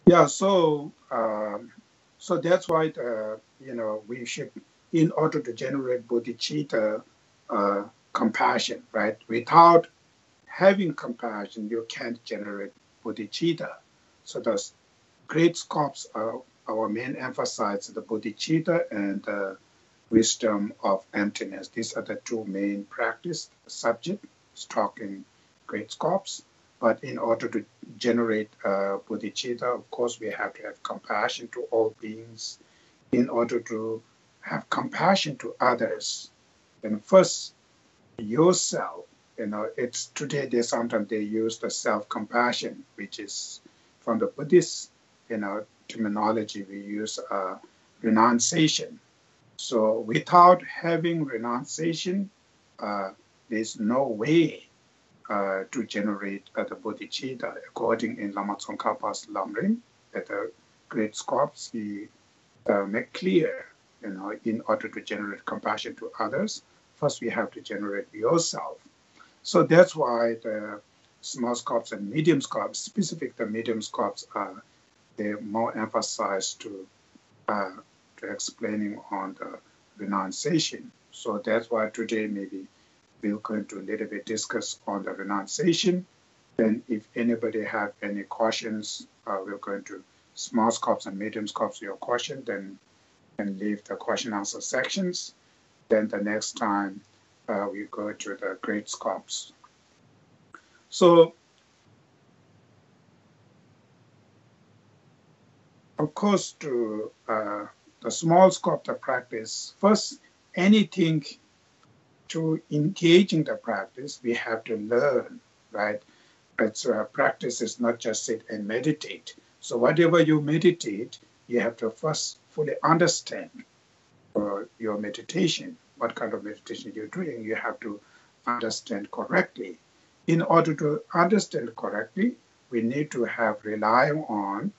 Yeah, so that's why we should, in order to generate bodhicitta, compassion, right? Without having compassion, you can't generate bodhicitta. So the great scopes are our main emphasis, the bodhicitta and the wisdom of emptiness. These are the two main practice subjects talking great scopes. But in order to generate bodhicitta, of course, we have to have compassion to all beings. In order to have compassion to others, then first yourself. It's today sometimes they use the self-compassion, which is from the Buddhist, terminology. We use renunciation. So without having renunciation, there's no way to generate the bodhicitta. According in Lama Tsongkhapa's Lam Rim, at the great scopes, he make clear, in order to generate compassion to others, first we have to generate yourself. So that's why the small scopes and medium scopes, specific the medium scopes, they're more emphasized to explaining on the renunciation. So that's why today maybe we're going to a little bit discuss on the renunciation. Then if anybody have any questions, we're going to small scopes and medium scopes your question, then leave the question answer sections. Then the next time we go to the great scopes. So of course, to the small scope of practice, first, anything to engage in the practice, we have to learn, right? But practice is not just sit and meditate. So whatever you meditate, you have to first fully understand your meditation, what kind of meditation you're doing. You have to understand correctly. In order to understand correctly, we need to have rely on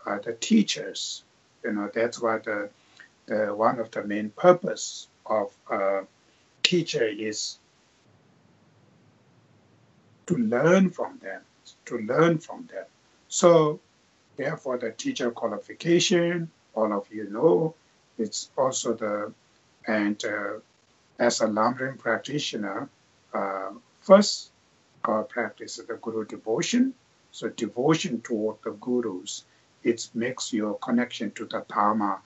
the teachers. That's what one of the main purpose of teacher is to learn from them, So therefore the teacher qualification, all of you know, it's also as a Lam Rim practitioner, first our practice is the Guru devotion. So devotion toward the Gurus, it makes your connection to the Dharma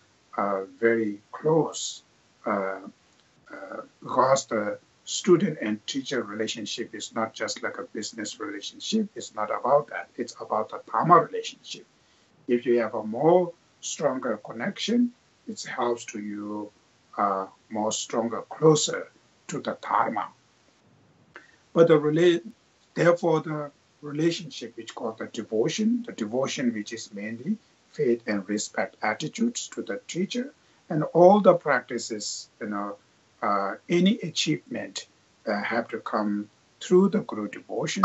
very close, because the student and teacher relationship is not just like a business relationship. It's not about that. It's about the Dharma relationship. If you have a more stronger connection, it helps to you more stronger, closer to the Dharma. But therefore the relationship which called the devotion which is mainly faith and respect attitudes to the teacher, and all the practices, any achievement have to come through the Guru devotion.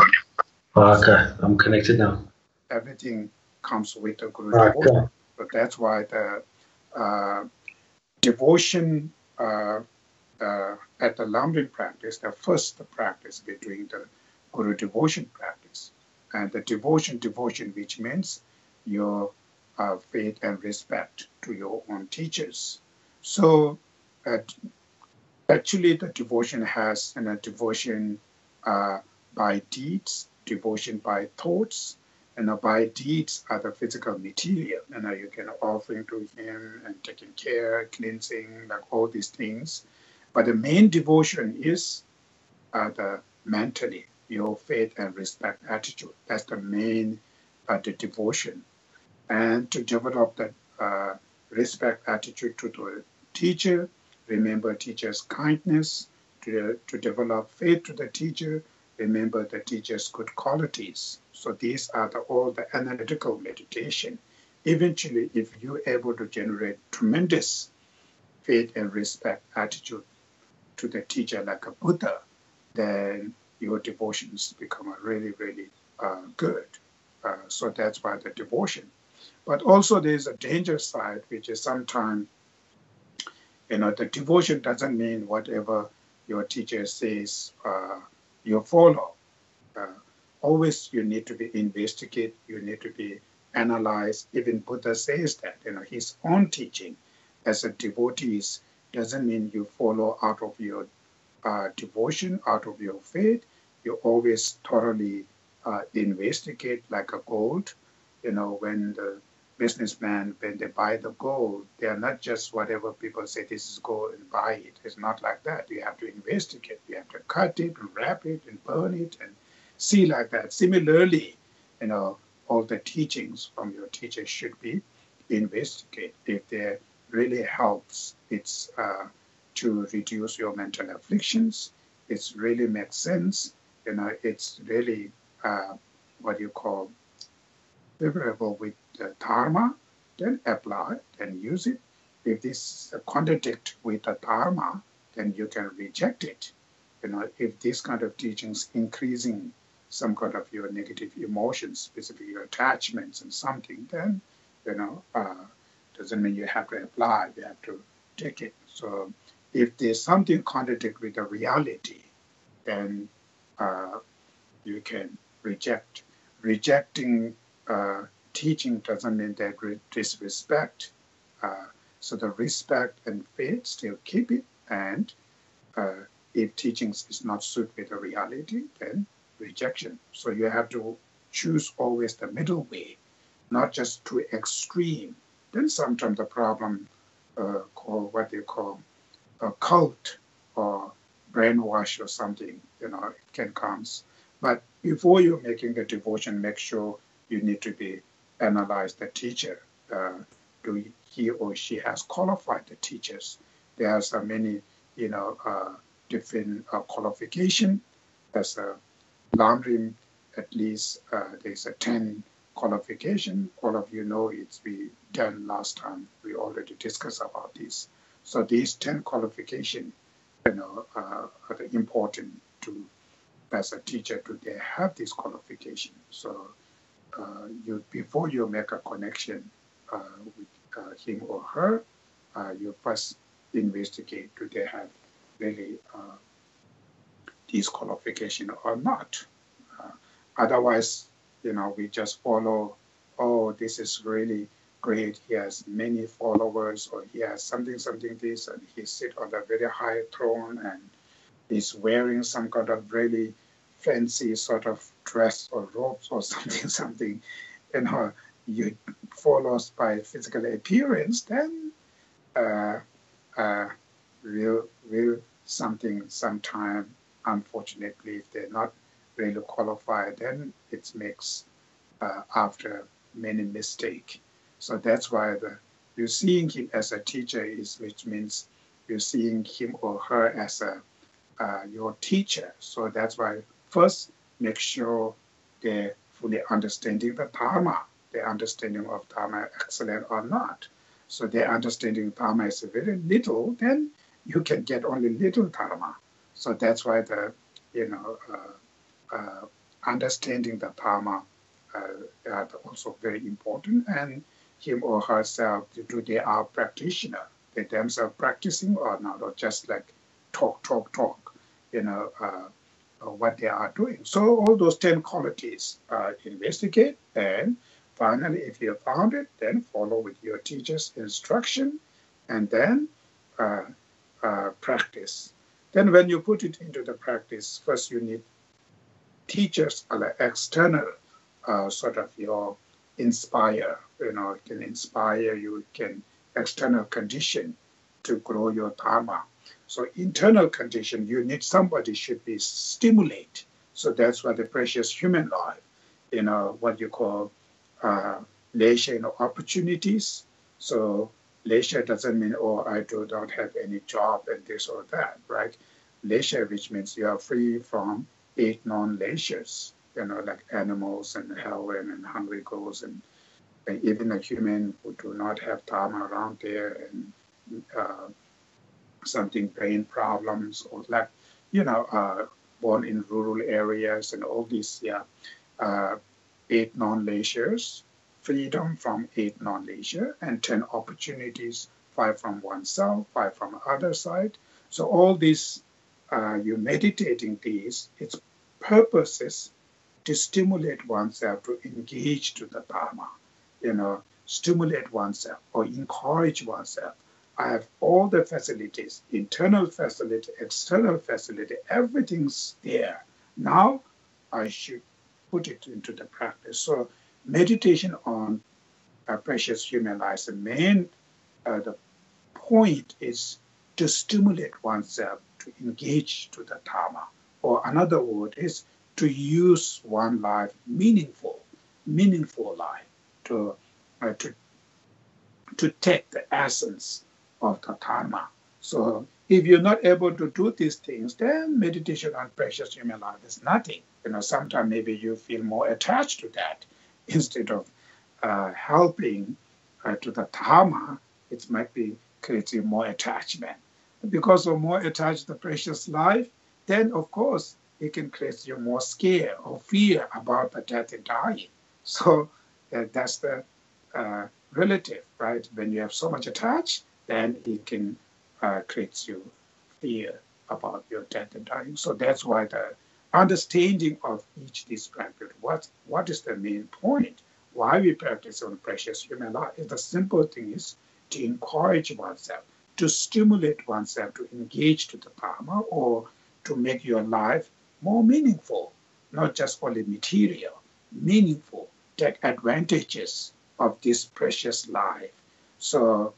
Okay, I'm connected now. Everything comes with the Guru devotion. So that's why the devotion at the Lam Rim practice, the first practice between the Guru devotion practice. And the devotion which means your faith and respect to your own teachers. So actually the devotion has a devotion by deeds, devotion by thoughts, and by deeds are the physical material. You can offering to him and taking care, cleansing, like all these things. But the main devotion is the mentally, your faith and respect attitude. That's the main the devotion. And to develop that respect attitude to the teacher, remember teacher's kindness, to develop faith to the teacher, remember the teacher's good qualities. So these are all the analytical meditation. Eventually, if you're able to generate tremendous faith and respect attitude to the teacher like a Buddha, then your devotions become really, really good. So that's why the devotion. But also there's a danger side, which is sometimes, the devotion doesn't mean whatever your teacher says you follow. Always you need to be investigate, you need to be analyze. Even Buddha says that, his own teaching as a devotee doesn't mean you follow out of your devotion, out of your faith. You always thoroughly investigate like a gold. When the businessman, when they buy the gold, they are not just whatever people say this is gold and buy it. It's not like that. You have to investigate. You have to cut it and wrap it and burn it and see like that. Similarly, all the teachings from your teacher should be investigated. If they really helps, it's to reduce your mental afflictions. It really makes sense. It's really what you call favorable with the dharma, then apply, then use it. If this contradict with the dharma, then you can reject it. If this kind of teachings increasing some kind of your negative emotions, specifically your attachments and something, then doesn't mean you have to apply. You have to take it. So if there's something contradict with the reality, then you can reject. Rejecting teaching doesn't mean that disrespect. So the respect and faith still keep it. And if teachings is not suit with the reality, then rejection. So you have to choose always the middle way, not just too extreme. Then sometimes the problem called what they call a cult or brainwash or something, it can come. But before you're making a devotion, make sure you need to be analyze the teacher. Do he or she has qualified the teachers? There are many, different qualification. As a Lam Rim, at least there's a 10 qualification. All of you know it's we done last time. We already discussed about this. So these 10 qualifications, are important to as a teacher. Do they have this qualification? So before you make a connection with him or her, you first investigate, do they have really these qualifications or not? Otherwise, we just follow, oh, this is really great. He has many followers, or he has something this, and he sits on a very high throne and is wearing some kind of really fancy sort of dress or robes or something, you follow by physical appearance, then will something sometime, unfortunately, if they're not really qualified, then it makes after many mistakes. So that's why you're seeing him as a teacher which means you're seeing him or her as your teacher. So that's why first make sure they're fully understanding the Dharma. Their understanding of Dharma excellent or not. So their understanding of Dharma is very little, then you can get only little Dharma. So that's why understanding the Dharma are also very important, and him or herself, do they are practitioner, they themselves practicing or not, or just like talk, what they are doing. So all those 10 qualities, investigate, and finally, if you found it, then follow with your teacher's instruction, and then practice. Then when you put it into the practice, first you need teachers are like external sort of your inspire, can inspire you, can external condition to grow your Dharma. So internal condition, you need somebody should be stimulate. So that's why the precious human life, what you call leisure opportunities. So leisure doesn't mean, oh, I do not have any job and this or that, right? Leisure, which means you are free from 8 non-leisures, like animals and heroin and hungry ghosts and even a human who do not have Dharma around there and something brain problems or like, born in rural areas and all these, 8 non-leisures, freedom from 8 non-leisure, and 10 opportunities, 5 from oneself, 5 from other side. So all these, you meditating these, its purpose is to stimulate oneself to engage to the Dharma. stimulate oneself or encourage oneself. I have all the facilities, internal facility, external facility, everything's there. Now I should put it into the practice. So meditation on precious human life, the point is to stimulate oneself to engage to the Dharma. Or another word is to use one life meaningful life to take the essence of the Dharma. So if you're not able to do these things, then meditation on precious human life is nothing. Sometimes maybe you feel more attached to that instead of helping to the Dharma. It might be creating more attachment. Because of more attached to the precious life, then of course it can create you more scare or fear about the death and dying. So that's the relative, right? When you have so much attached, then it can create you fear about your death and dying. So that's why the understanding of each this practice, what is the main point? Why we practice on precious human life? The simple thing is to encourage oneself, to stimulate oneself to engage to the Dharma or to make your life more meaningful, not just only material, meaningful, take advantages of this precious life. So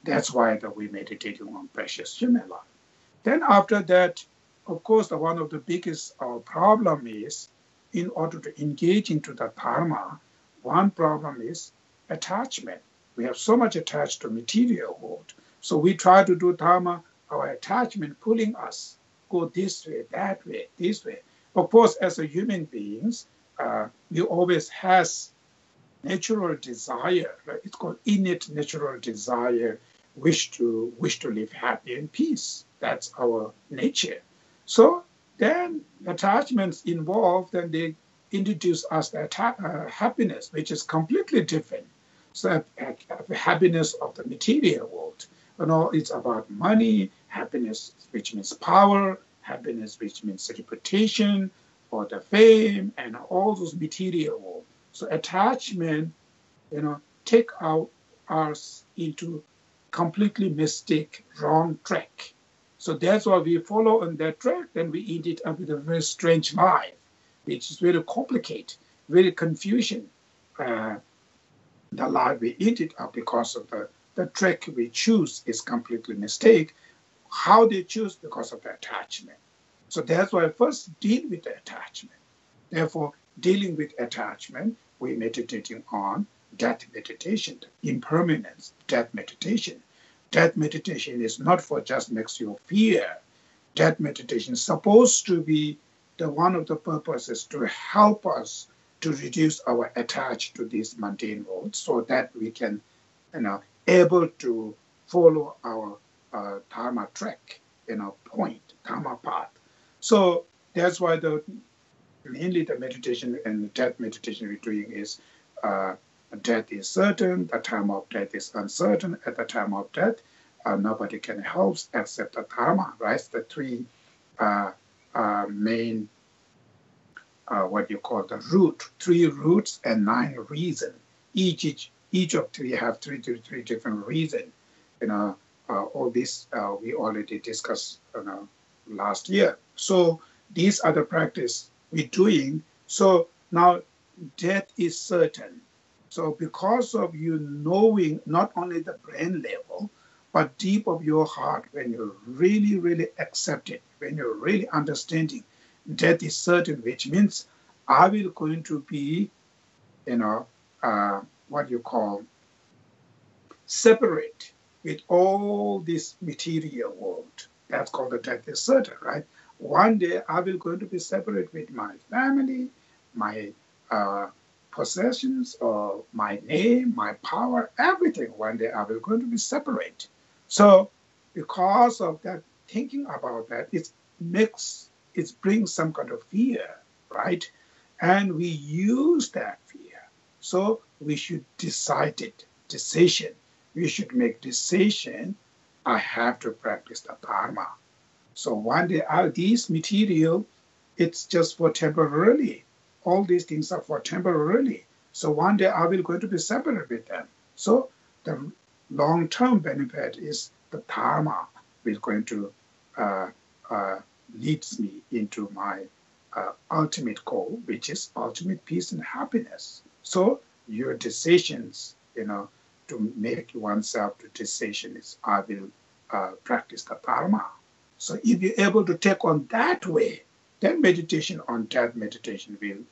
that's why we're meditating on precious human life. Then after that, of course, one of the biggest problem is, in order to engage into the Dharma, one problem is attachment. We have so much attached to material world. So we try to do Dharma, our attachment pulling us, go this way, that way, this way. Of course, as a human beings, we always has natural desire, right? It's called innate natural desire, wish to live happy and peace. That's our nature. So then attachments involved, and they introduce us happiness, which is completely different. So happiness of the material world. It's about money, happiness, which means power, happiness, which means reputation, or the fame, and all those material world. So attachment, take us into completely mistake, wrong track. So that's why we follow on that track, then we ended up with a very strange life, which is very complicated, very confusion. The life we ended up because of the track we choose is completely mistake. How they choose? Because of the attachment. So that's why I first deal with the attachment. Therefore, dealing with attachment, we're meditating on death meditation, impermanence, death meditation. Death meditation is not for just makes you fear. Death meditation is supposed to be one of the purposes to help us to reduce our attachment to these mundane world, so that we can, able to follow our Dharma track, point, Dharma path. So that's why mainly the meditation and the death meditation we're doing is death is certain, the time of death is uncertain. At the time of death, nobody can help except the Dharma, right? The three main, what you call the root, 3 roots and 9 reasons. Each of 3 have three different reasons. All this we already discussed last year. So these are the practice we're doing. So now death is certain. So because of you knowing not only the brain level, but deep of your heart, when you really, really accept it, when you're really understanding, death is certain, which means I will going to be, what you call, separate with all this material world. That's called the death is certain, right? One day I will going to be separate with my family, my possessions, or my name, my power, everything. One day I will going to be separate. So because of that, thinking about that, it brings some kind of fear, right? And we use that fear. So we should decision. We should make decision. I have to practice the Dharma. So one day these material, it's just for temporarily. All these things are for temporarily. So one day I will going to be separate with them. So the long-term benefit is the dharma which is going to uh, leads me into my ultimate goal, which is ultimate peace and happiness. So your decisions, to make oneself the decision is I will practice the dharma. So if you're able to take on that way, then meditation on that meditation will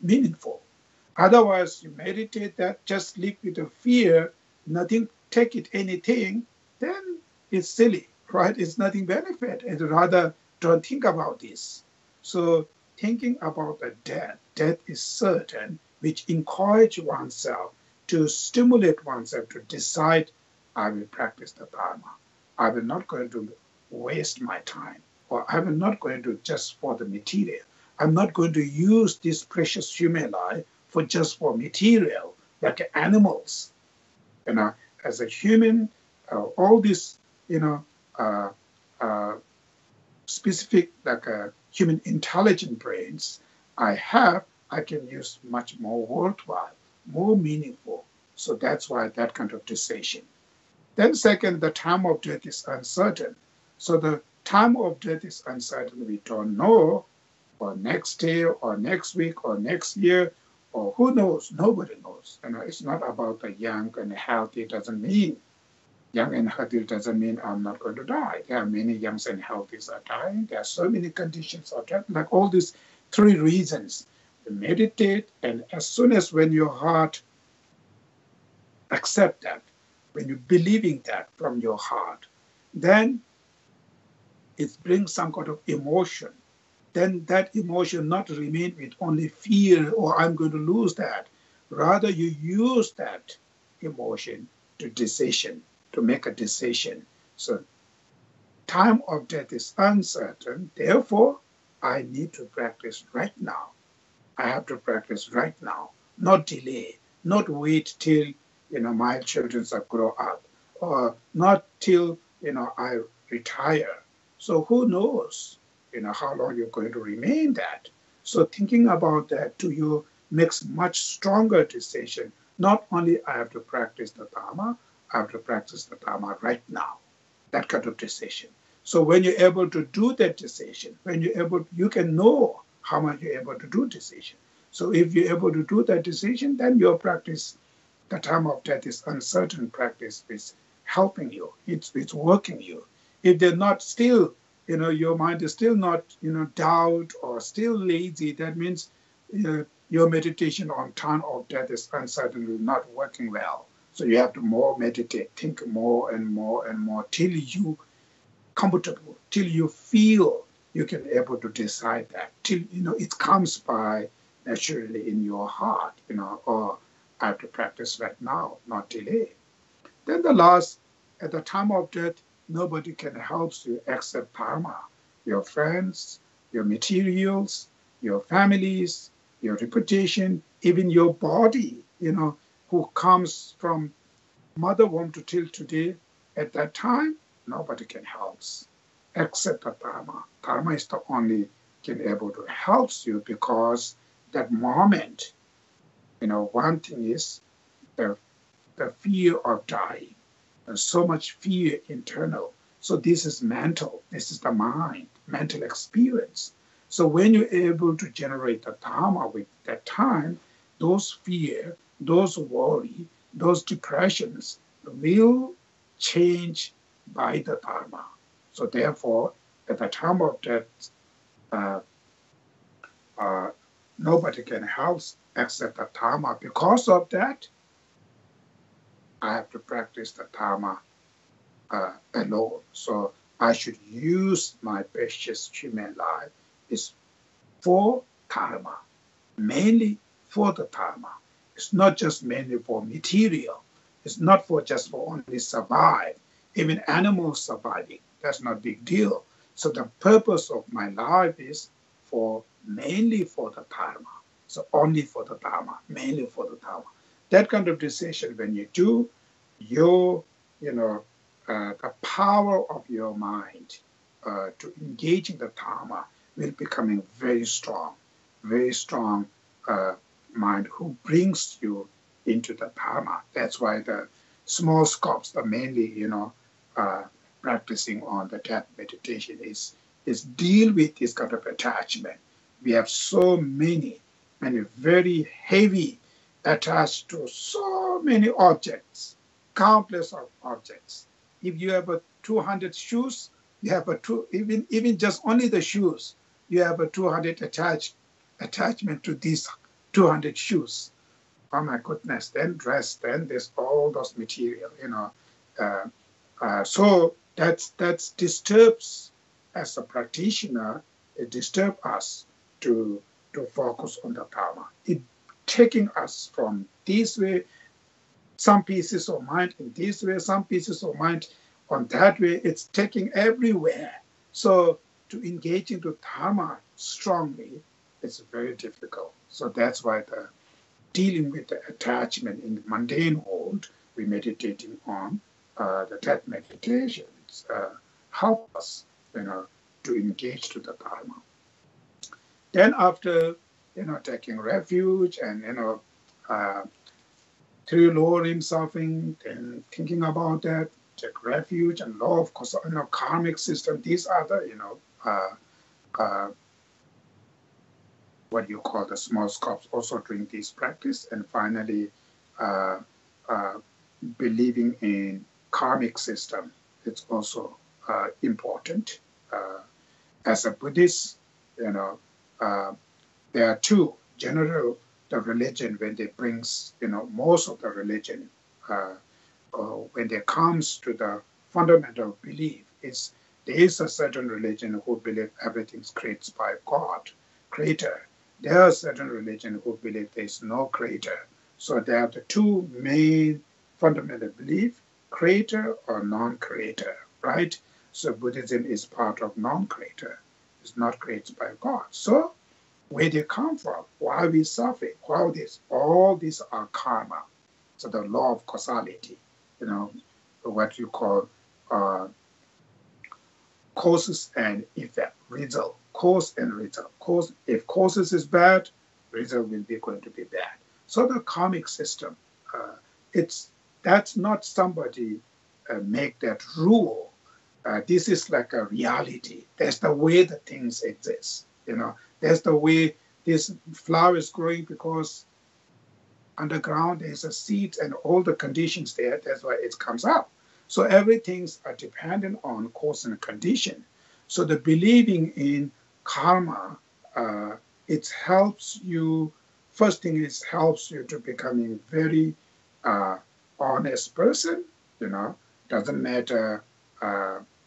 meaningful. Otherwise, you meditate that just live with the fear, nothing, take it anything, then it's silly, right? It's nothing benefit. And rather don't think about this. So thinking about the death is certain, which encourage oneself to stimulate oneself to decide, I will practice the Dharma. I will not going to waste my time, or I will not going to just for the material. I'm not going to use this precious human life for just for material, like animals. As a human, all these, uh, uh, specific like human intelligent brains I can use much more worthwhile, more meaningful. So that's why that kind of decision. Then second, the time of death is uncertain. So the time of death is uncertain. We don't know, or next day, or next week, or next year, or who knows? Nobody knows. It's not about the young and healthy. It doesn't mean young and healthy doesn't mean I'm not going to die. There are many young and healthies are dying. There are so many conditions are dying. Like all these three reasons. You meditate, and as soon as when your heart accept that, when you're believing that from your heart, then it brings some kind of emotion. Then that emotion not remain with only fear or I'm going to lose that. Rather, you use that emotion to decision, to make a decision. So time of death is uncertain. Therefore, I need to practice right now. I have to practice right now, not delay, not wait till my children grow up, or not till I retire. So who knows how long you're going to remain that. So thinking about that to you makes much stronger decision. Not only I have to practice the Dharma, I have to practice the Dharma right now. That kind of decision. So when you're able to do that decision, when you're able, you can know how much you're able to do decision. So if you're able to do that decision, then your practice, the time of death is uncertain practice is helping you. It's working you. If they're not still, your mind is still not, doubt or still lazy, that means your meditation on time of death is uncertainly not working well. So you have to more meditate, think more and more and more till you comfortable, till you feel you can able to decide that, till it comes by naturally in your heart, or I have to practice right now, not delay. Then the last, at the time of death, nobody can help you except karma. Your friends, your materials, your families, your reputation, even your body, who comes from mother womb to till today, at that time, nobody can help except the Dharma. Dharma is the only can able to help you because that moment, one thing is the, the fear of dying. There's so much fear internal. So this is mental. This is the mind, mental experience. So when you're able to generate the Dharma with that time, those fear, those worry, those depressions will change by the Dharma. So therefore, at the time of death, uh, uh, nobody can help except the Dharma. Because of that, I have to practice the Dharma alone. So I should use my precious human life is for Dharma, mainly for the Dharma. It's not just mainly for material. It's not for just for only survive. Even animals surviving, that's not a big deal. So the purpose of my life is for mainly for the Dharma. So only for the Dharma, mainly for the Dharma. That kind of decision, when you do, your, the power of your mind to engage in the Dharma will becoming very strong uh, mind who brings you into the Dharma. That's why the small scopes are mainly, practicing on the death meditation is deal with this kind of attachment. We have so many and very heavy attached to so many objects, countless of objects. If you have a 200 shoes, you have a even just only the shoes, you have a 200 attachment to these 200 shoes. Oh my goodness! Then dress, then there's all those material, So that disturbs as a practitioner. It disturbs us to focus on the Dharma. It taking us from this way, some pieces of mind in this way, some pieces of mind on that way. It's taking everywhere. So to engage into Dharma strongly, it's very difficult. So that's why the dealing with the attachment in the mundane world, we meditating on the death meditations help us, to engage to the Dharma. Then after, taking refuge and, through lowering suffering, then thinking about that, take refuge and law of course, karmic system. These are the, what you call the small scopes also during this practice. And finally, believing in karmic system, it's also important. As a Buddhist, there are two general the religion when they brings, most of the religion, when it comes to the fundamental belief, is there is a certain religion who believe everything's created by God, creator. There are certain religion who believe there is no creator. So there are the two main fundamental belief, creator or non-creator, right? So Buddhism is part of non-creator. It's not created by God. So where they come from, why we suffer, all these are karma. So the law of causality, what you call causes and effect, result, cause and result. Cause, if causes is bad, result will be going to be bad. So the karmic system, that's not somebody make that rule. This is like a reality. That's the way the things exist. That's the way this flower is growing, because underground there's a seed and all the conditions there. That's why it comes up. So everything's are dependent on cause and condition. So the believing in karma, it helps you. First thing is helps you to becoming very honest person. Doesn't matter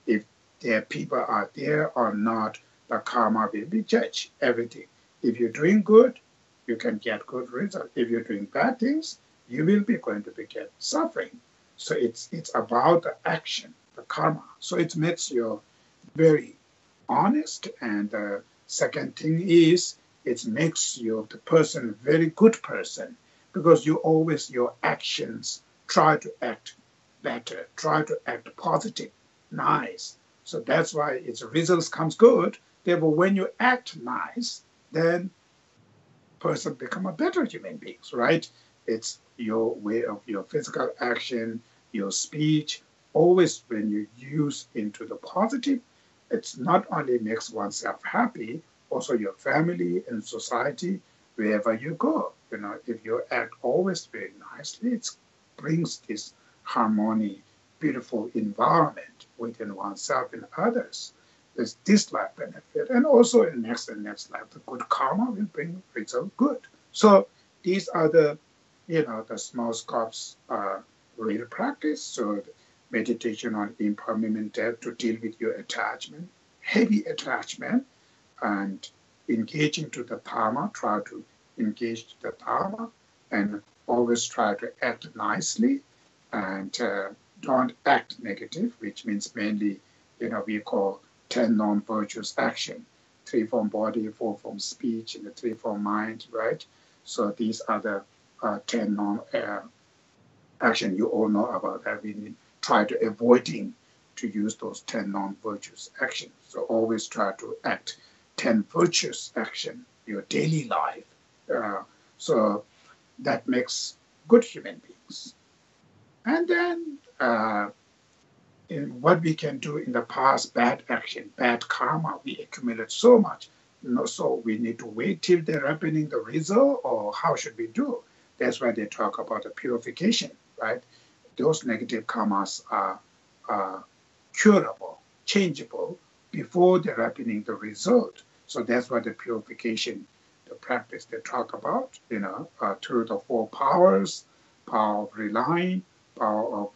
if their people are there or not. The karma will be judged, everything. If you're doing good, you can get good results. If you're doing bad things, you will be going to get suffering. So it's about the action, the karma. So it makes you very honest. And the second thing is it makes you the person very good person, because you always, your actions try to act better, try to act positive, nice. So that's why its results comes good. Therefore, when you act nice, then person become a better human beings, right? It's your way of your physical action, your speech. Always when you use into the positive, it's not only makes oneself happy, also your family and society, wherever you go. If you act always very nicely, it brings this harmony, beautiful environment within oneself and others. There's this life benefit, and also in next life, the good karma will bring result good. So these are the, the small scopes real practice. So meditation on impermanent death to deal with your attachment, heavy attachment, and engaging to the Dharma, try to engage to the Dharma, and always try to act nicely, and don't act negative, which means mainly, we call 10 non-virtuous action, 3 from body, 4 from speech, and 3 from mind, right? So these are the 10 non-action you all know about that. We try to avoiding to use those 10 non-virtuous actions. So always try to act 10 virtuous action, your daily life. So that makes good human beings. And then in what we can do in the past, bad action, bad karma, we accumulate so much. So we need to wait till they're happening the result, or how should we do? That's why they talk about the purification, right? Those negative karmas are curable, changeable before they're happening the result. So that's why the purification, the practice they talk about, through the four powers, power of relying, power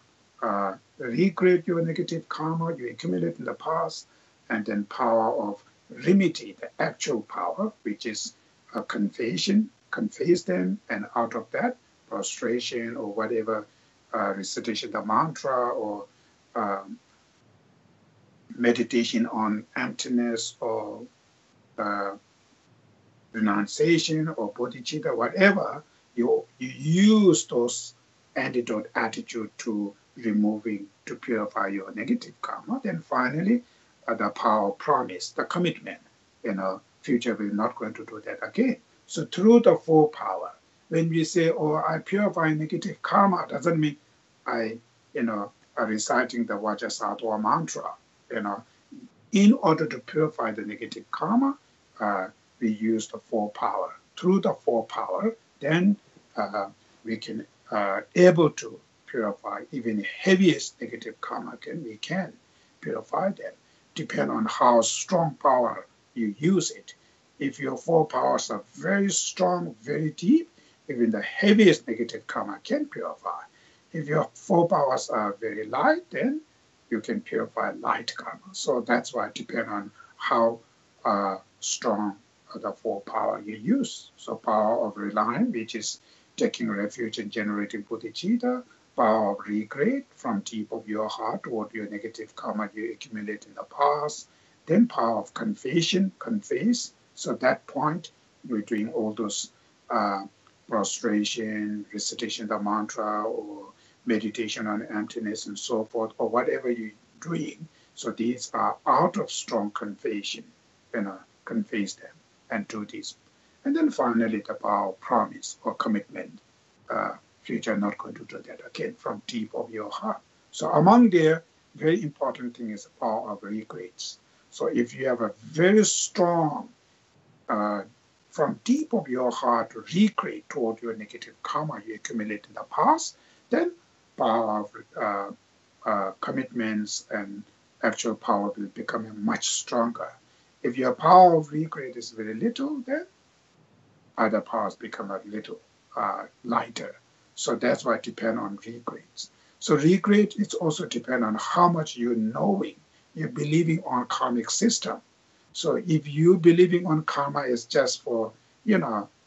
of recreate your negative karma you accumulate in the past, and then power of remedy, the actual power, which is a confession, confess them, and out of that, prostration or whatever, recitation the mantra or meditation on emptiness or renunciation or bodhicitta, whatever, you use those antidote attitude to removing, to purify your negative karma. Then finally, the power of promise, the commitment, future we're not going to do that again. So through the four power, when we say, oh, I purify negative karma, doesn't mean I, are reciting the Vajrasattva mantra. In order to purify the negative karma, we use the four power. Through the four power, then we can able to purify even heaviest negative karma. We can purify them. Depend on how strong power you use it. If your four powers are very strong, very deep, even the heaviest negative karma can purify. If your four powers are very light, then you can purify light karma. So that's why it depends on how strong the four power you use. So power of relying, which is taking refuge in generating bodhicitta, power of regret from deep of your heart toward your negative karma you accumulate in the past, then power of confession, confess. So at that point, you're doing all those prostration, recitation of the mantra, or meditation on emptiness and so forth, or whatever you're doing. So these are out of strong confession, confess them and do this. And then finally, the power of promise or commitment. Future not going to do that again from deep of your heart. So among there, very important thing is the power of regrets. So if you have a very strong, from deep of your heart, regret toward your negative karma you accumulate in the past, then power of commitments and actual power will become much stronger. If your power of regret is very little, then other powers become a little lighter. So that's why it depends on regrets. So regret is also depend on how much you're knowing, you're believing on karmic system. So if you believing on karma is just for, the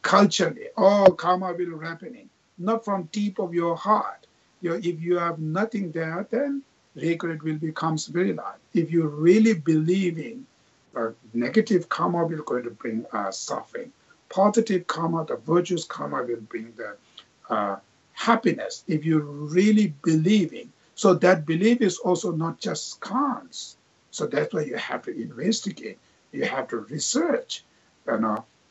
culturally, all karma will happening, not from deep of your heart. If you have nothing there, then regret will becomes very large. If you really believing negative karma will going to bring suffering. Positive karma, the virtuous karma will bring the happiness. If you're really believing, so that belief is also not just cons. So that's why you have to investigate. You have to research,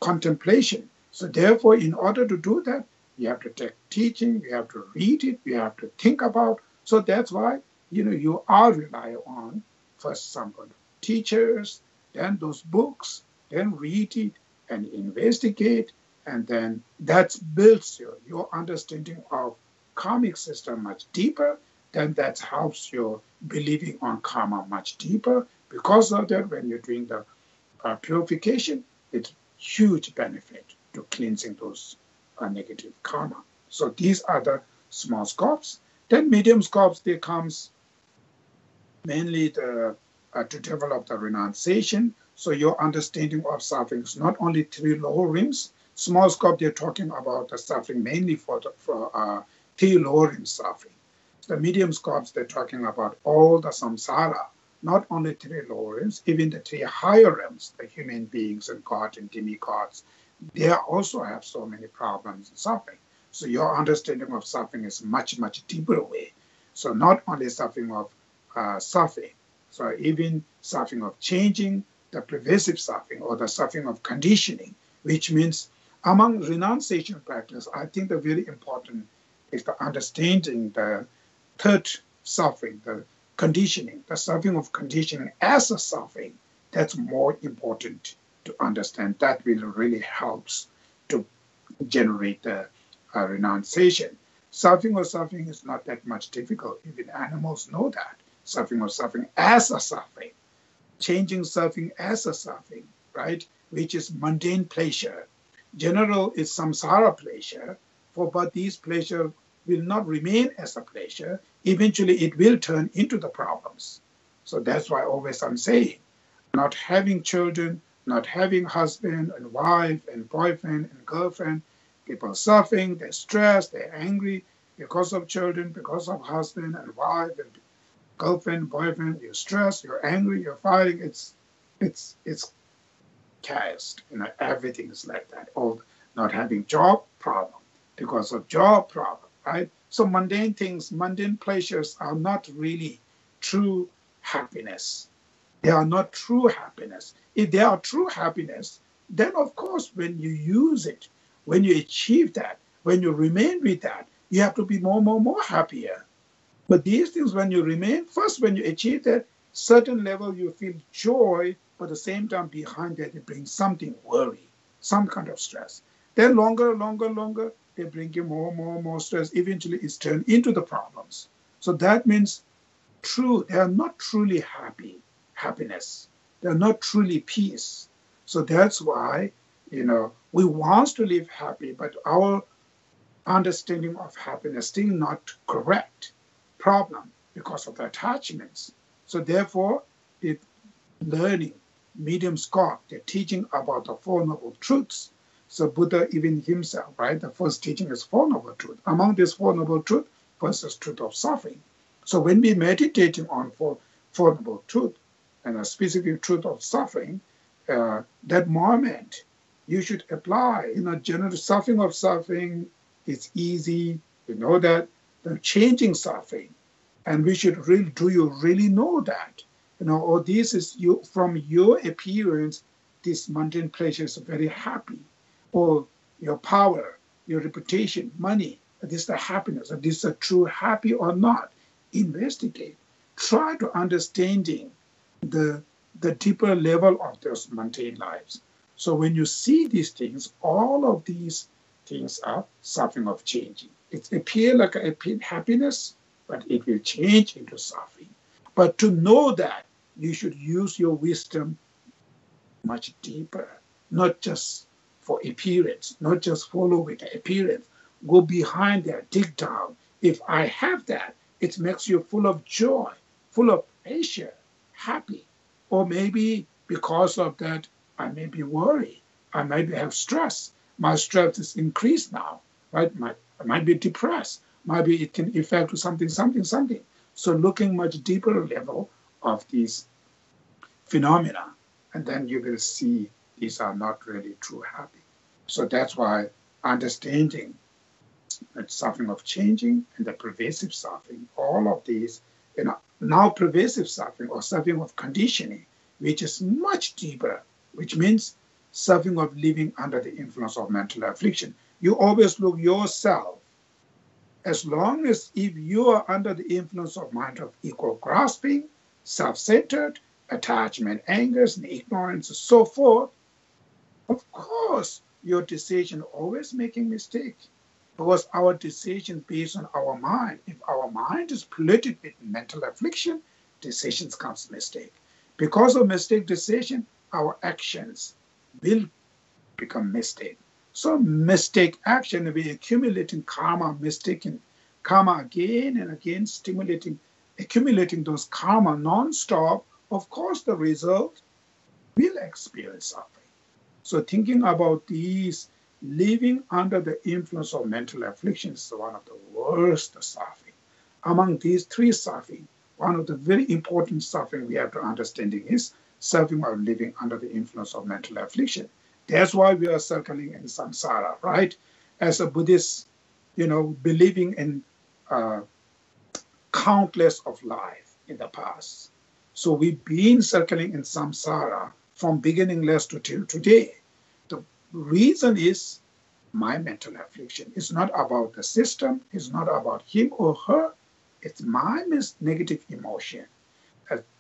contemplation. So therefore, in order to do that, you have to take teaching, you have to read it, you have to think about. So that's why, you are relying on first some teachers, then those books, then read it and investigate, and then that builds your understanding of karmic system much deeper. Then that helps your believing on karma much deeper. Because of that, when you're doing the purification, it's huge benefit to cleansing those negative karma. So these are the small scopes. Then medium scopes, there comes mainly to develop the renunciation. So your understanding of suffering is not only three lower rims. Small scope, they're talking about the suffering mainly for three lower rim suffering. The medium scopes, they're talking about all the samsara, not only three lower rims, even the three higher rims, the human beings and gods and demigods, they also have so many problems and suffering. So your understanding of suffering is much, much deeper way. So not only suffering of suffering, so even suffering of changing, the pervasive suffering or the suffering of conditioning, which means Among renunciation practice, I think the very important is the understanding the third suffering, the conditioning, the suffering of conditioning as a suffering. That's more important to understand. That will really helps to generate the renunciation. Suffering or suffering is not that much difficult. Even animals know that. Suffering or suffering as a suffering. Changing suffering as a suffering, right? Which is mundane pleasure. General is samsara pleasure, but these pleasure will not remain as a pleasure. Eventually it will turn into the problems. So that's why always I'm saying, not having children, not having husband and wife and boyfriend and girlfriend, people suffering, they're stressed, they're angry because of children, because of husband and wife and girlfriend, boyfriend, you're stressed, you're angry, you're fighting. It's chaos. Everything is like that. Or not having job, problem. Because of job, problem, right? So mundane things, mundane pleasures are not really true happiness. They are not true happiness. If they are true happiness, then of course when you use it, when you achieve that, when you remain with that, you have to be more happier. But these things, when you remain, first when you achieve that certain level, you feel joy, but at the same time behind that, it brings something worry, some kind of stress. Then longer, they bring you more stress. Eventually it's turned into the problems. So that means they are not truly happiness. They're not truly peace. So that's why, we want to live happy, but our understanding of happiness still not correct. Problem because of the attachments. So therefore, the learning, medium scholar, they're teaching about the Four Noble Truths. So Buddha even himself, right? The first teaching is Four Noble Truths. Among these Four Noble Truths, first is truth of suffering. So when we meditating on Four Noble Truths and a specific truth of suffering, that moment you should apply. General suffering of suffering is easy. You know that. The changing suffering, and we should really, do you really know that? Or this is you from your appearance, this mundane pleasure is very happy, or your power, your reputation, money, this is the happiness, or this is a true happy or not. Investigate, try to understanding the deeper level of those mundane lives. So when you see these things, all of these things are suffering of changing. It appears like a happiness, but it will change into suffering. But to know that, you should use your wisdom much deeper, not just for appearance, not just follow with the appearance. Go behind there, dig down. If I have that, it makes you full of joy, full of pleasure, happy. Or maybe because of that, I may be worried. I maybe have stress. My stress is increased now, right? I might be depressed. Maybe it can affect to something. So looking much deeper level of these phenomena, and then you will see these are not really true happy. So that's why understanding that suffering of changing and the pervasive suffering, all of these, now pervasive suffering or suffering of conditioning, which is much deeper, which means suffering of living under the influence of mental affliction. You always look yourself. As long as if you are under the influence of mind of equal grasping, self-centered, attachment, angers, and ignorance, and so forth, of course, your decision always making mistake. Because our decision based on our mind, if our mind is polluted with mental affliction, decisions comes mistake. Because of mistake decision, our actions will become mistake. So mistake action, we accumulating karma, mistaking karma again and again, accumulating those karma non-stop. Of course, the result will experience suffering. So thinking about these, living under the influence of mental affliction is one of the worst suffering. Among these three suffering, one of the very important suffering we have to understanding is suffering of living under the influence of mental affliction. That's why we are circling in samsara, right? As a Buddhist, believing in countless of life in the past. So we've been circling in samsara from beginningless to till today. The reason is my mental affliction. It's not about the system. It's not about him or her. It's my negative emotion.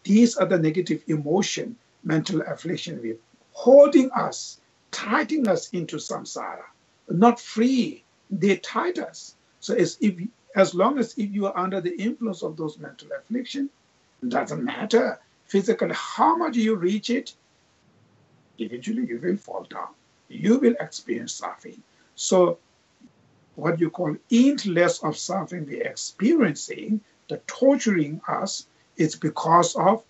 These are the negative emotion, mental affliction, holding us, tightening us into samsara, not free. They tie us. So as long as if you are under the influence of those mental affliction, it doesn't matter physically how much you reach it, eventually you will fall down. You will experience suffering. So what you call endless of suffering we're experiencing, the torturing us, it's because of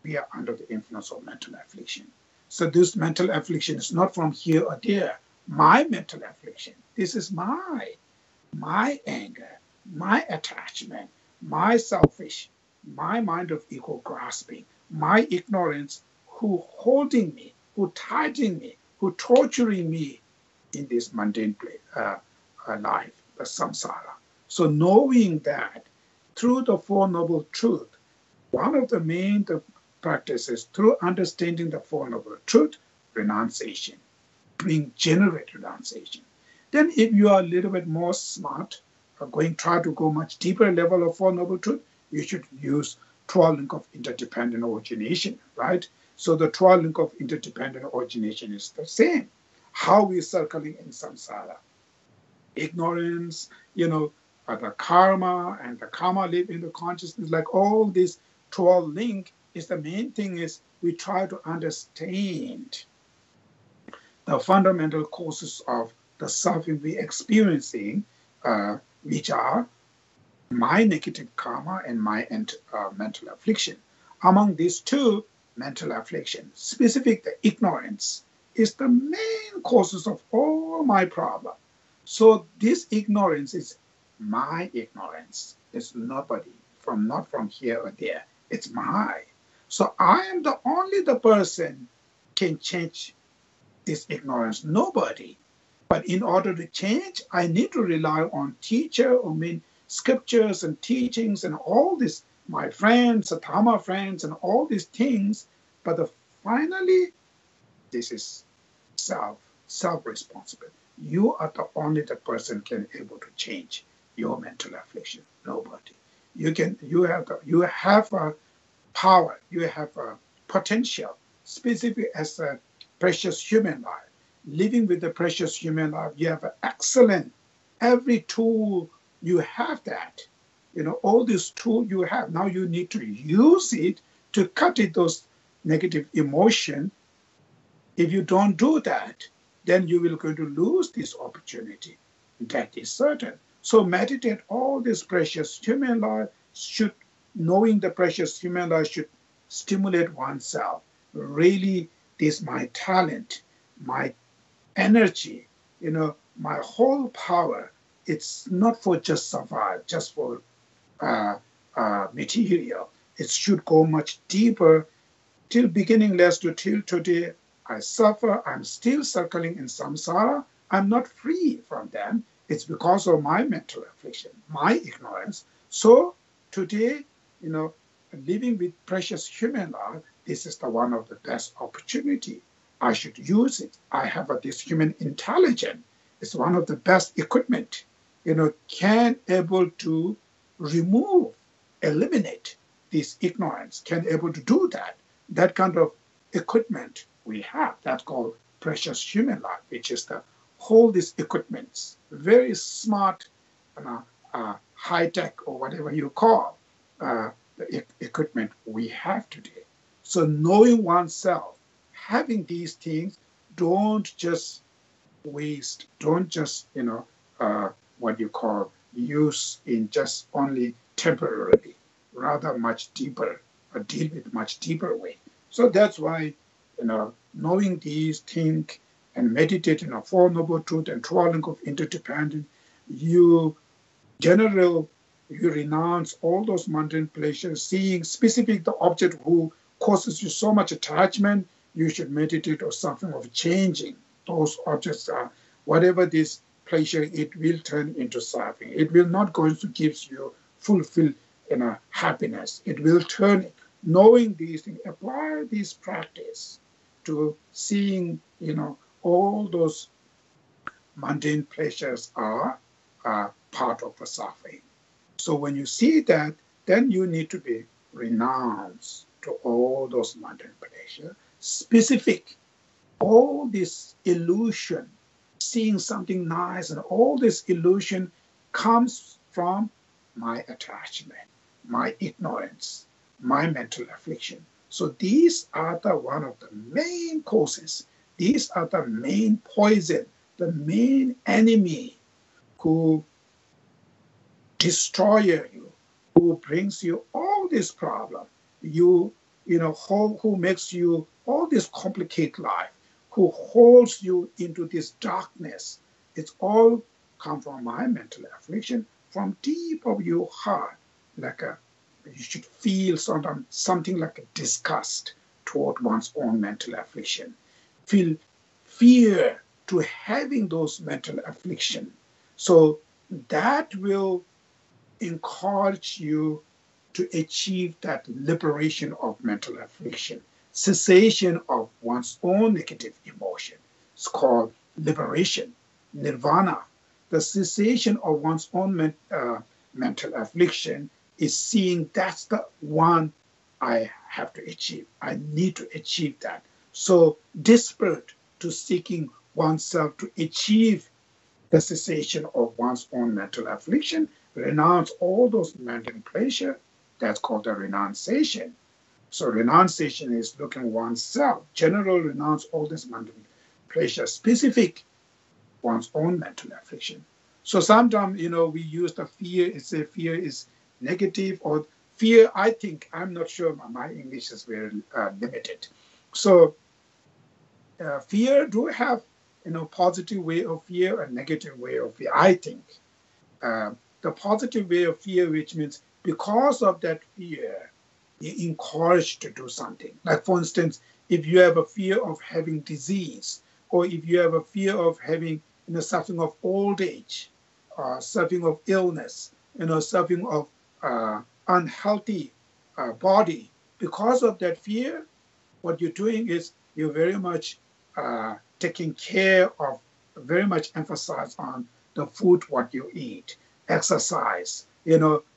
we are under the influence of mental affliction. So this mental affliction is not from here or there. My mental affliction, this is my anger, my attachment, my selfish, my mind of ego grasping, my ignorance, who holding me, who tightening me, who torturing me in this mundane life, the samsara. So knowing that through the Four Noble Truth, one of the main practices through understanding the Four Noble Truth, renunciation, generate renunciation. Then if you are a little bit more smart, try to go much deeper level of Four Noble Truth, you should use 12 link of interdependent origination, right? So the 12 link of interdependent origination is the same. How we're circling in samsara. Ignorance, the karma, and the karma live in the consciousness, like all these 12 link is the main thing is we try to understand the fundamental causes of the suffering we're experiencing, which are my negative karma and my mental affliction. Among these two, mental affliction, specific the ignorance, is the main causes of all my problem. So this ignorance is my ignorance. It's nobody not from here or there. It's mine. So I am the person can change this ignorance. Nobody. But in order to change, I need to rely on teacher or scriptures and teachings and all this, my friends, Dharma friends, and all these things. But finally, this is self-responsible. You are the person can able to change your mental affliction. Nobody. You have a power. You have a potential, specific as a precious human life. Living with the precious human life, you have an excellent. Every tool you have that. All these tools you have. Now you need to use it to cut it those negative emotion. If you don't do that, then you will going to lose this opportunity. That is certain. So meditate all this precious human life knowing the precious human life should stimulate oneself. Really, this my talent, my energy, my whole power. It's not for just survive, just for material. It should go much deeper. Till beginningless to till today, I suffer. I'm still circling in samsara. I'm not free from them. It's because of my mental affliction, my ignorance. So today, living with precious human life, this is the one of the best opportunity. I should use it. I have this human intelligence. It's one of the best equipment, can able to eliminate this ignorance, can able to do that. That kind of equipment we have, that's called precious human life, which is the whole these equipments, very smart, high-tech or whatever you call the equipment we have today. So knowing oneself, having these things, don't just waste, don't just, what you call use in just only temporarily, rather much deeper, or deal with much deeper way. So that's why, knowing these things and meditating on Four Noble Truth and 12 link of interdependence, you renounce all those mundane pleasures, seeing specific the object who causes you so much attachment. You should meditate on something of changing those objects. Whatever this pleasure, it will turn into suffering. It will not going to give you fulfill happiness. It will turn. Knowing these things, apply this practice to seeing, all those mundane pleasures are part of the suffering. So when you see that, then you need to be renounced to all those mundane pleasures, specific, all this illusion, seeing something nice, and all this illusion comes from my attachment, my ignorance, my mental affliction. So these are the one of the main causes. These are the main poison, the main enemy who destroy you, who brings you all this problem, who makes you all this complicated life, who holds you into this darkness. It's all come from my mental affliction, from deep of your heart, you should feel something like a disgust toward one's own mental affliction. Feel fear to having those mental affliction. So that will encourage you to achieve that liberation of mental affliction, cessation of one's own negative emotion. It's called liberation, nirvana. The cessation of one's own mental affliction is seeing that's the one I have to achieve. I need to achieve that. So desperate to seeking oneself to achieve the cessation of one's own mental affliction, renounce all those mundane pleasure. That's called the renunciation. So renunciation is looking oneself, general renounce all this mundane pleasure, specific one's own mental affliction. So sometimes, we use the fear, it's a fear is negative, or fear, I'm not sure, my English is very limited. So fear do have, positive way of fear and negative way of fear, I think. The positive way of fear, which means because of that fear, you're encouraged to do something. Like, for instance, if you have a fear of having disease, or if you have a fear of having, suffering of old age, suffering of illness, suffering of unhealthy body, because of that fear, what you're doing is you're very much taking care of, very much emphasize on the food, what you eat, exercise,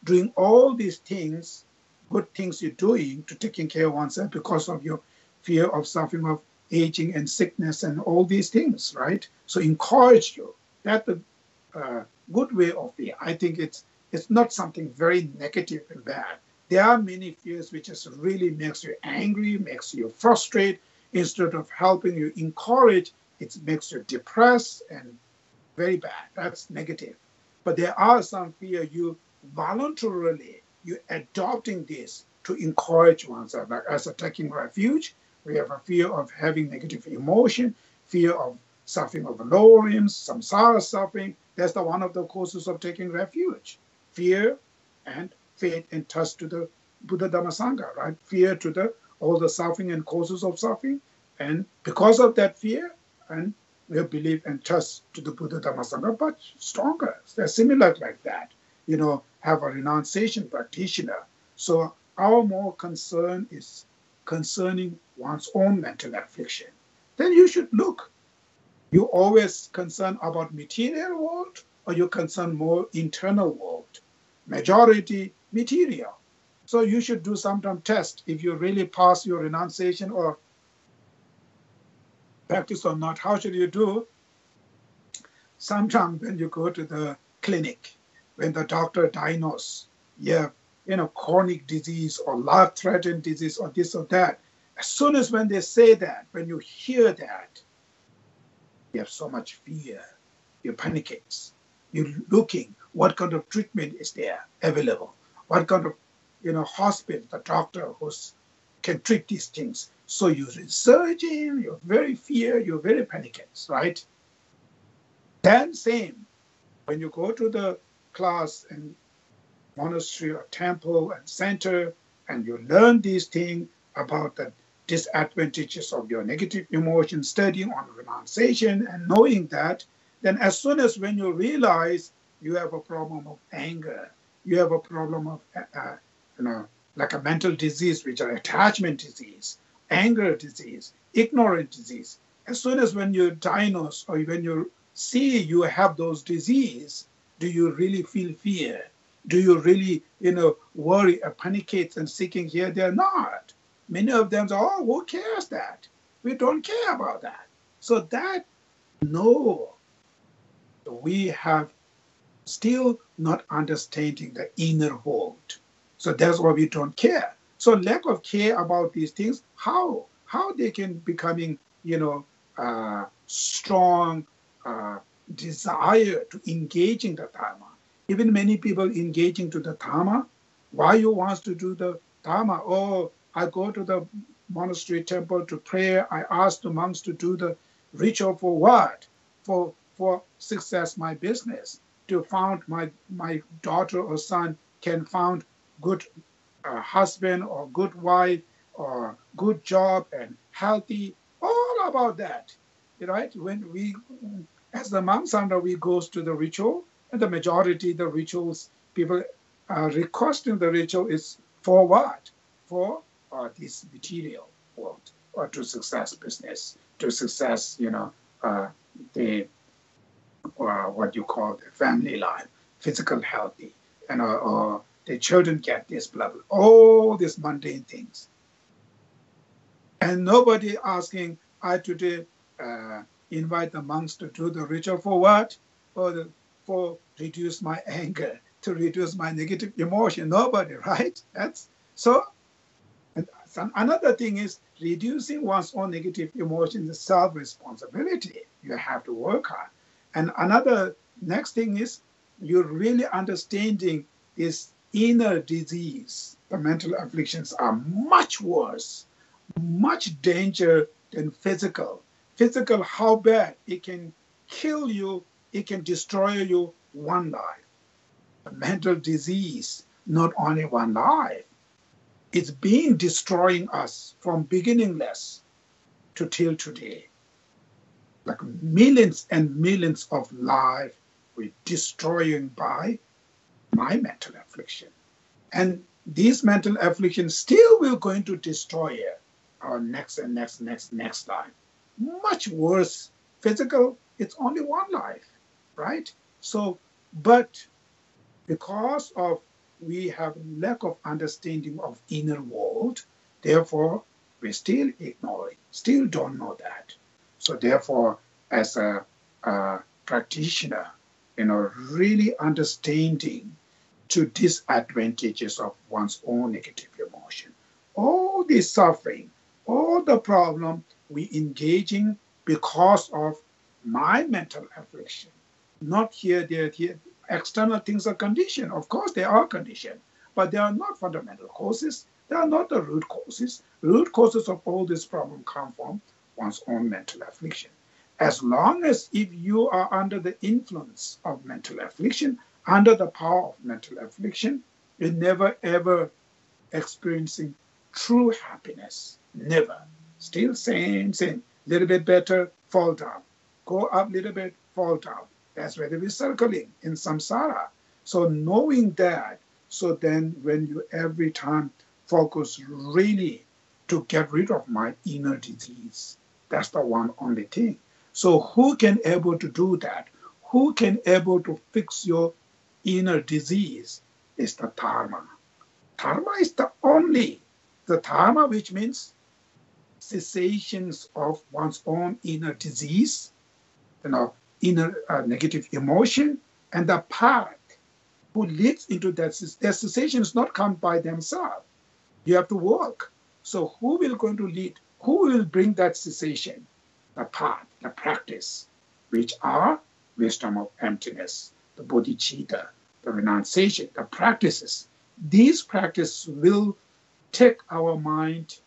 doing all these things, good things you're doing to taking care of oneself because of your fear of suffering of aging and sickness and all these things, right? So encourage you. That's a good way of fear. I think it's not something very negative and bad. There are many fears which just really makes you angry, makes you frustrated. Instead of helping you encourage, it makes you depressed and very bad. That's negative. But there are some fear you voluntarily, you adopting this to encourage oneself. Like as a taking refuge, we have a fear of having negative emotion, fear of suffering of lower limbs, samsara suffering. That's one of the causes of taking refuge. Fear and faith and trust to the Buddha Dhamma Sangha, right? Fear to all the suffering and causes of suffering. And because of that fear, and we believe and trust to the Buddha Dhamma Sangha, but stronger. They're similar like that. Have a renunciation practitioner. So our more concern is concerning one's own mental affliction. Then you should look. You always concerned about material world, or you concerned more internal world? Majority material. So you should do some test if you really pass your renunciation or practice or not. How should you do? Sometimes when you go to the clinic, when the doctor diagnoses you have, chronic disease or life-threatening disease or this or that, as soon as when they say that, when you hear that, you have so much fear, you panicates. You're looking what kind of treatment is there available, what kind of hospital, the doctor who can treat these things. So you're researching, you're very fear, you're very panicates, right? Then same, when you go to the class and monastery or temple and center, and you learn these things about the disadvantages of your negative emotion, studying on renunciation and knowing that, then as soon as when you realize you have a problem of anger, you have a problem of, like a mental disease, which are attachment disease, anger disease, ignorant disease, as soon as when you diagnose or when you see you have those disease, do you really feel fear? Do you really, worry or panicate and seeking here? They're not. Many of them say, oh, who cares that? We don't care about that. So that, no, we have still not understanding the inner world. So that's why we don't care. So lack of care about these things, how they can becoming, strong desire to engage in the Dharma. Even many people engaging to the Dharma, why you want to do the Dharma? Oh, I go to the monastery temple to pray. I ask the monks to do the ritual for what? For success my business. To found my daughter or son can found good husband or good wife or good job and healthy, all about that, right? When we, as the monks under, we goes to the ritual, and the majority the rituals people requesting the ritual is for what? For this material world, or to success business, to success, the what you call the family life, physical healthy, and or the children get this, blah, blah, all these mundane things. And nobody asking, I today invite the monks to do the ritual for what? For reduce my anger, to reduce my negative emotion. Nobody, right? That's so. And another thing is reducing one's own negative emotions is self-responsibility. You have to work hard. And another next thing is you're really understanding this inner disease. The mental afflictions are much worse, much danger than physical. Physical, how bad? It can kill you, it can destroy you one life. The mental disease, not only one life. It's been destroying us from beginningless to till today. Like millions and millions of lives we're destroying by my mental affliction. And these mental afflictions still will going to destroy our next and next life. Much worse. Physical, it's only one life, right? So, but because of we have lack of understanding of inner world, therefore we still ignore it, still don't know that. So therefore, as a practitioner, really understanding to disadvantages of one's own negative emotion, all the suffering, all the problem we engaging because of my mental affliction, not here, there, here. External things are conditioned. Of course, they are conditioned, but they are not fundamental causes. They are not the root causes. Root causes of all this problem come from one's own mental affliction. As long as if you are under the influence of mental affliction, under the power of mental affliction, you're never ever experiencing true happiness. Never. Still same. Little bit better, fall down. Go up a little bit, fall down. That's where we're circling in samsara. So knowing that, so then when you every time focus really to get rid of my inner disease, that's the one only thing. So who can able to do that? Who can able to fix your inner disease? Is the Dharma. Dharma is the Dharma, which means cessations of one's own inner disease, inner negative emotion, and the path who leads into that. Their cessations not come by themselves. You have to work. So who will going to lead? Who will bring that cessation? The path, the practice, which are wisdom of emptiness, the Bodhicitta, the renunciation, the practices. These practices will take our mind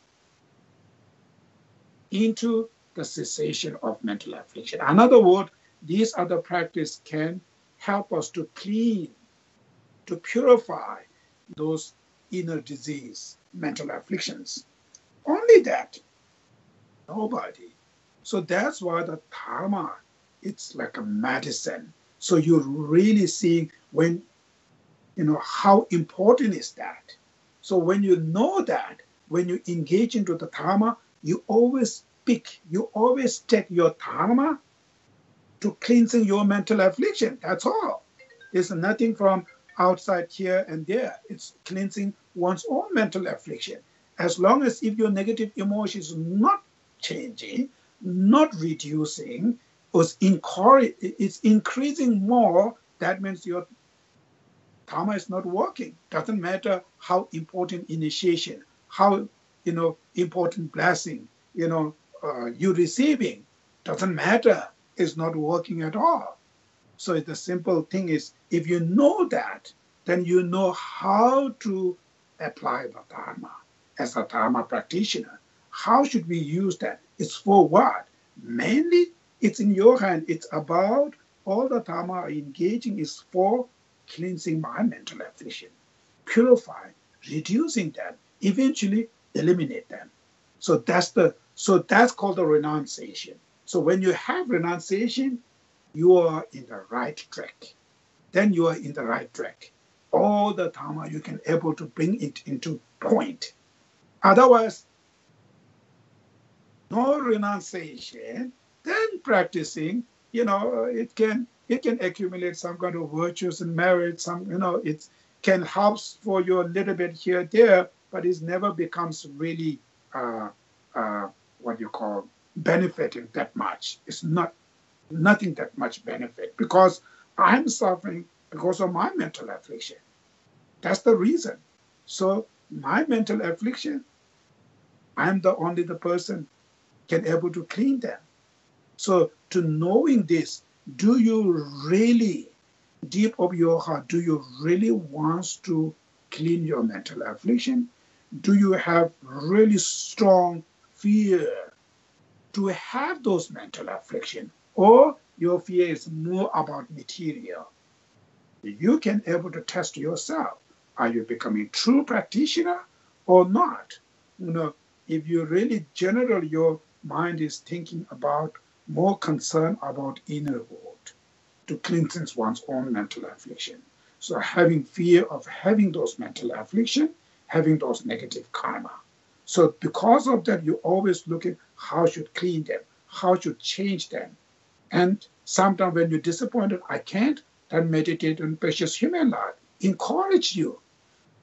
into the cessation of mental affliction. In other words, these other practices can help us to clean, to purify those inner disease, mental afflictions. Only that. Nobody. So that's why the Dharma, it's like a medicine. So you're really seeing when, how important is that. So when you know that, when you engage into the Dharma, you always pick, you always take your Dharma to cleansing your mental affliction. That's all. It's nothing from outside here and there. It's cleansing one's own mental affliction. As long as if your negative emotion is not changing, not reducing, it's increasing more, that means your karma is not working. Doesn't matter how important initiation, how important blessing, you receiving. Doesn't matter. It's not working at all. So the simple thing is, if you know that, then you know how to apply the Dharma as a Dharma practitioner. How should we use that? It's for what? Mainly, it's in your hand. It's about all the Dharma engaging is for cleansing my mental affliction, purifying, reducing them, eventually eliminate them. So that's called the renunciation. So when you have renunciation, you are in the right track. Then you are in the right track. All the Dharma you can able to bring it into point. Otherwise, no renunciation, then practicing, it can accumulate some kind of virtues and merit, it can help for you a little bit here, there, but it never becomes really what you call benefiting that much. It's nothing that much benefit because I'm suffering because of my mental affliction. That's the reason. So my mental affliction, I'm the person can able to clean them. So to knowing this, do you really, deep of your heart, do you really want to clean your mental affliction? Do you have really strong fear to have those mental affliction? Or your fear is more about material? You can able to test yourself. Are you becoming true practitioner or not? If you really generally your mind is thinking about more concern about inner world to cleanse one's own mental affliction. So having fear of having those mental affliction, having those negative karma. So because of that, you're always looking how should clean them, how should change them. And sometimes when you're disappointed, I can't, then meditate on precious human life. Encourage you.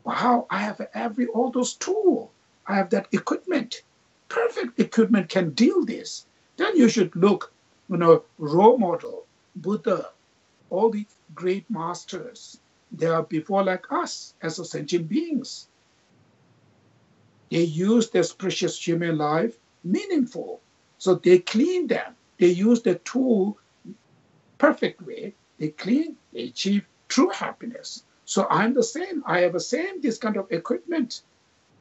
Wow, I have all those tools. I have that equipment. Perfect equipment can deal this. Then you should look, role model, Buddha, all the great masters. They are before like us as a sentient beings. They use this precious human life meaningful. So they clean them. They use the tool perfect way. They clean, they achieve true happiness. So I'm the same. I have the same, this kind of equipment.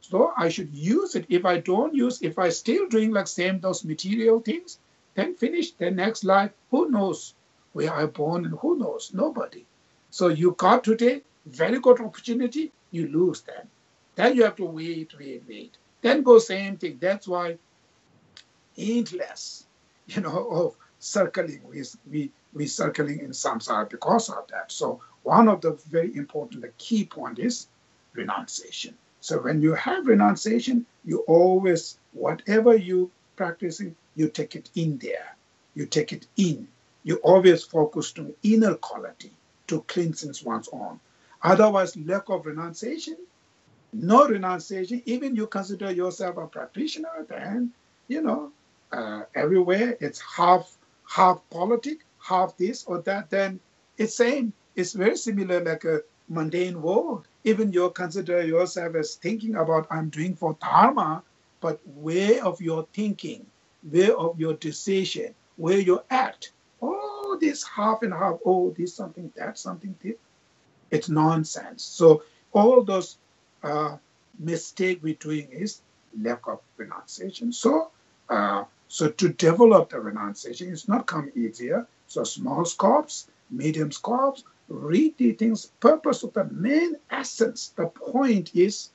So I should use it. If I don't use, if I still doing like same those material things, then finish the next life. Who knows where I'm born and who knows? Nobody. So you got today, very good opportunity, you lose them. Then you have to wait. Then go same thing. That's why endless, of circling. We circling in samsara because of that. So one of the very important, the key point is renunciation. So when you have renunciation, you always, whatever you practicing, you take it in there. You take it in. You always focus on inner quality to cleanse one's own. Otherwise, lack of renunciation, no renunciation, even you consider yourself a practitioner, then, everywhere it's half politic, half this or that, then it's same. It's very similar like a mundane world. Even you consider yourself as thinking about I'm doing for Dharma, but way of your thinking, way of your decision, where you act, oh, this half and half, oh, this something, that something, this. It's nonsense. So all those mistake we're doing is lack of renunciation. So to develop the renunciation, it's not come easier. So small scopes, medium scopes, read the things, purpose of the main essence. The point is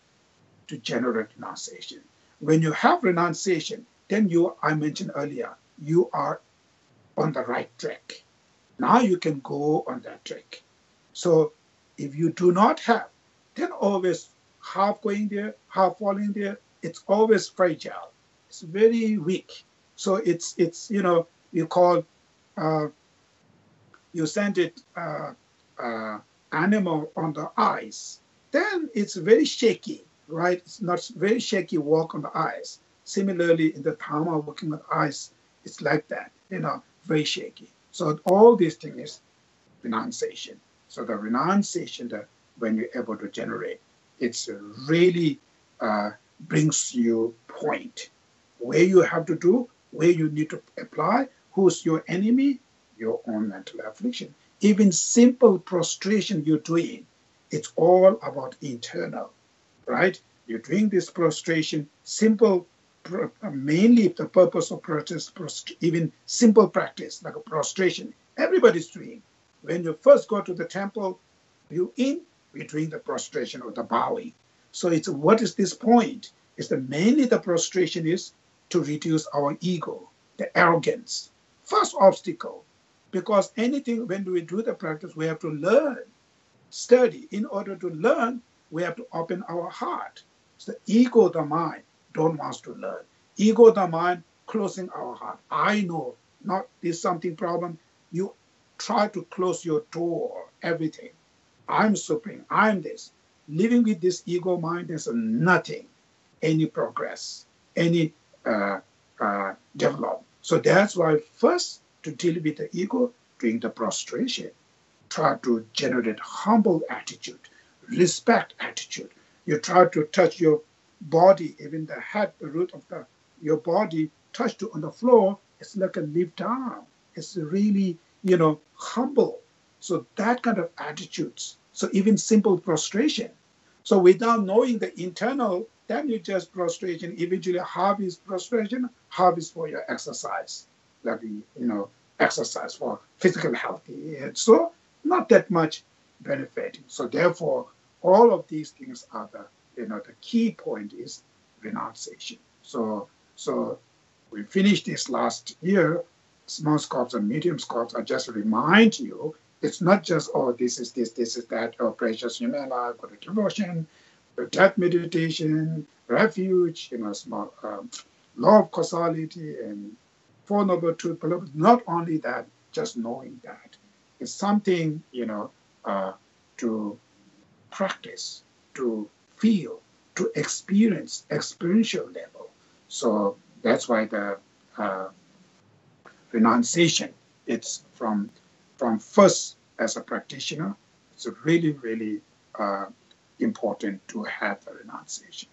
to generate renunciation. When you have renunciation, then I mentioned earlier, you are on the right track. Now you can go on that track. So if you do not have, then always half going there, half falling there, it's always fragile. It's very weak. So it's you call you send it animal on the ice, then it's very shaky, right? It's not very shaky walk on the ice. Similarly, in the Dharma working on ice, it's like that, very shaky. So all these things is renunciation. So the renunciation, that when you're able to generate, it's really brings you point where you have to do, where you need to apply, who's your enemy, your own mental affliction. Even simple prostration you're doing, it's all about internal, right? You're doing this prostration, simple, mainly the purpose of practice, even simple practice like a prostration, everybody's doing. When you first go to the temple, we're doing the prostration or the bowing. So it's what is this point? It's mainly the prostration is to reduce our ego, the arrogance. First obstacle, because anything when we do the practice, we have to learn, study. In order to learn, we have to open our heart. So the ego, the mind, don't want to learn. Ego, the mind, closing our heart. I know, not this something problem. You try to close your door, everything. I'm supreme, I'm this. Living with this ego mind is nothing, any progress, any development. So that's why first to deal with the ego, doing the prostration, try to generate humble attitude, respect attitude. You try to touch your body, even the head, the root of your body, touched on the floor, it's like a lift down. It's really, humble. So that kind of attitudes. So even simple prostration. So without knowing the internal, then you just prostration. Eventually, half is prostration, half is for your exercise, like exercise for physical health. And so not that much benefiting. So therefore, all of these things are the key point is renunciation. So we finished this last year. Small scopes and medium scopes. I just remind you, it's not just, this is this, this is that, precious human life, good devotion, death meditation, refuge, small law of causality, and Four Noble Truth. Not only that, just knowing that. It's something, to practice, to feel, to experience, experiential level. So that's why the renunciation, it's from first as a practitioner, it's really, really important to have the renunciation.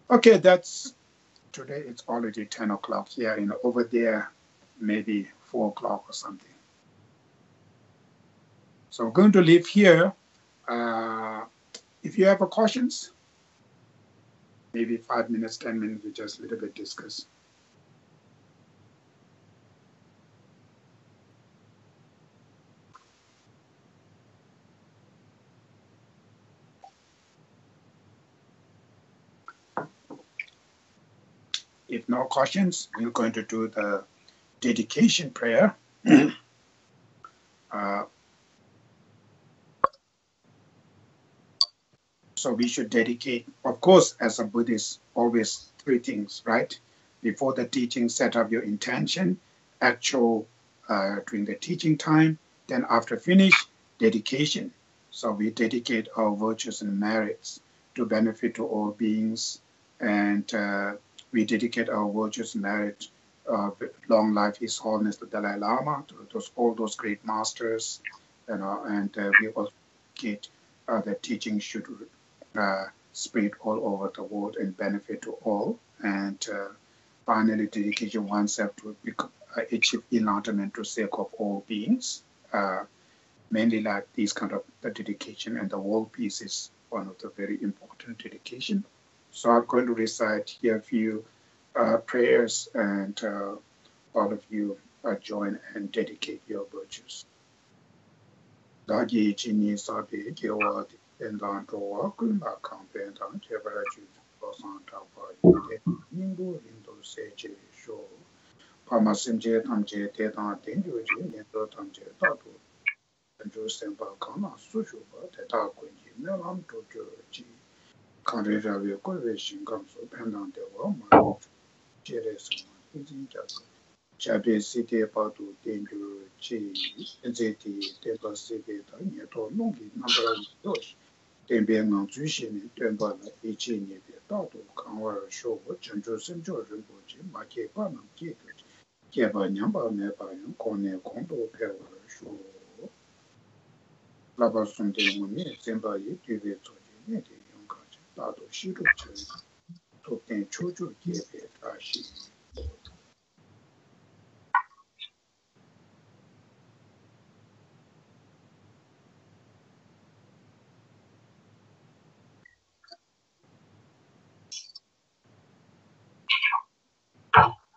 Okay, that's today. It's already 10 o'clock here, over there, maybe 4 o'clock or something. So we're going to leave here. If you have questions, maybe 5 minutes, 10 minutes, we just a little bit discuss. If no questions, we're going to do the dedication prayer. So we should dedicate, of course, as a Buddhist, always 3 things, right? Before the teaching, set up your intention, actual during the teaching time. Then after finish, dedication. So we dedicate our virtues and merits to benefit to all beings. And we dedicate our virtues and merit, long life, His Holiness the Dalai Lama, to all those great masters, and we also dedicate that teaching should spread all over the world and benefit to all. And finally, dedication oneself to achieve enlightenment to sake of all beings. Mainly like these kind of the dedication, and the world peace is one of the very important dedication. So I'm going to recite here a few prayers, and all of you join and dedicate your virtues. Daji chini sabi jewa endan towa kunba kampen dan jebara ju losan tapa yite nindu rindu seje sho pama simje tamje te dan tenju ji nindo tamje tatu tenju senpa kana sushu ba te ta kunji melam tojo ji kanre rawe korwe shingam so pendan dewa ma jere sama izin jago Chabe City Padu Dengu Chi Zeti Temple City Nieto Longi number of Dosh. Tembian on Jushin, Temple, Ichi Nibi, Dado, Kanwar Show, Chenju Senjo Rinpoche, Maki Panam Kit, Kieba Nyamba Nebayan, Kone Kondo Pewa Show. Laba Sunde Muni, Zemba Yidu Zoji, Neti Yonkaji, Dado Shiru Chen, Token Choju Kiebe Tashi.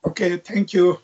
Okay, thank you.